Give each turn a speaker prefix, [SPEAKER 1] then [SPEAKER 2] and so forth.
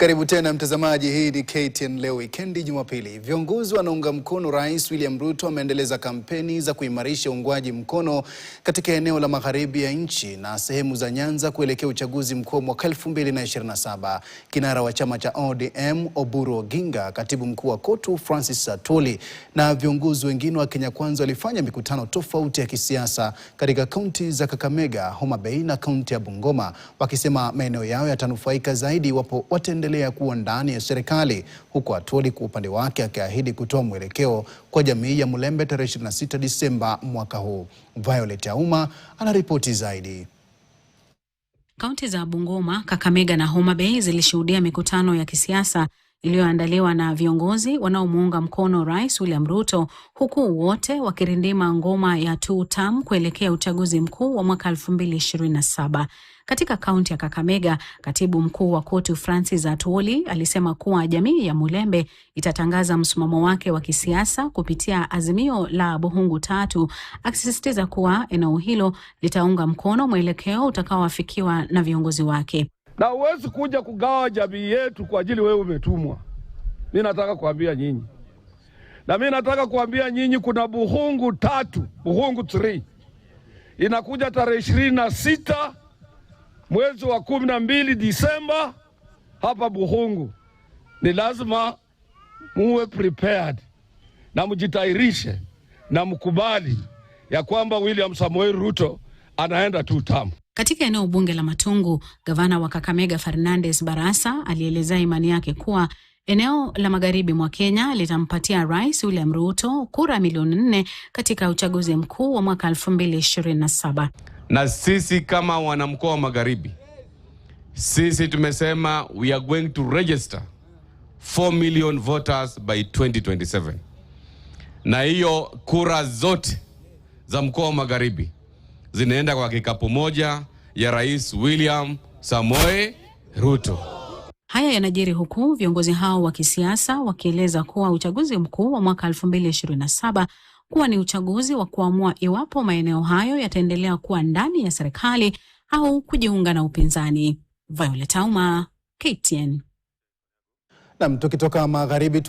[SPEAKER 1] Karibu tena mtazamaji, hii ni KTN leo wikendi Jumapili. Viongozi wanaunga mkono Rais William Ruto wameendeleza kampeni za kuimarisha uungwaji mkono katika eneo la magharibi ya nchi na sehemu za Nyanza kuelekea uchaguzi mkuu mwaka 2027. Kinara wa chama cha ODM Oburu Oginga, katibu mkuu wa KOTU Francis Atwoli na viongozi wengine wa Kenya Kwanza walifanya mikutano tofauti ya kisiasa katika kaunti za Kakamega, Homa Bay na kaunti ya Bungoma, wakisema maeneo yao yatanufaika zaidi iwapo wataendelea kuwa ndani ya serikali, huku Atwoli kwa upande wake akiahidi kutoa mwelekeo kwa jamii ya Mulembe tarehe 26 Disemba mwaka huu. Violet Auma anaripoti zaidi.
[SPEAKER 2] Kaunti za Bungoma, Kakamega na Homa Bay zilishuhudia mikutano ya kisiasa iliyoandaliwa na viongozi wanaomuunga mkono Rais William Ruto, huku wote wakirindima ngoma ya two term kuelekea uchaguzi mkuu wa mwaka 2027. Katika kaunti ya Kakamega, katibu mkuu wa KOTU Francis Atwoli alisema kuwa jamii ya Mulembe itatangaza msimamo wake wa kisiasa kupitia azimio la Buhungu 3, akisisitiza kuwa eneo hilo litaunga mkono mwelekeo utakaoafikiwa na viongozi wake.
[SPEAKER 3] Na huwezi kuja kugawa jamii yetu kwa ajili wewe umetumwa. Mimi nataka kuambia nyinyi. Na mimi nataka kuambia nyinyi kuna Buhungu 3, Buhungu 3. Inakuja tarehe 26 mwezi wa 12 Disemba hapa Buhungu. Ni lazima muwe prepared na mjitairishe na mkubali ya kwamba William Samoei Ruto anaenda two term.
[SPEAKER 2] Katika eneo bunge la Matungu, gavana wa Kakamega Fernandes Barasa alieleza imani yake kuwa eneo la magharibi mwa Kenya litampatia Rais William Ruto kura milioni 4 katika uchaguzi mkuu wa mwaka 2027.
[SPEAKER 4] Na sisi kama wanamkoa wa magharibi, sisi tumesema we are going to register 4 million voters by 2027. Na hiyo kura zote za mkoa wa magharibi zinaenda kwa kikapu moja ya Rais William Samoei Ruto.
[SPEAKER 2] Haya yanajiri huku viongozi hao wa kisiasa wakieleza kuwa uchaguzi mkuu wa mwaka 2027 kuwa ni uchaguzi wa kuamua iwapo maeneo hayo yataendelea kuwa ndani ya serikali au kujiunga na upinzani. Violet Auma, KTN.
[SPEAKER 1] Tukitoka magharibi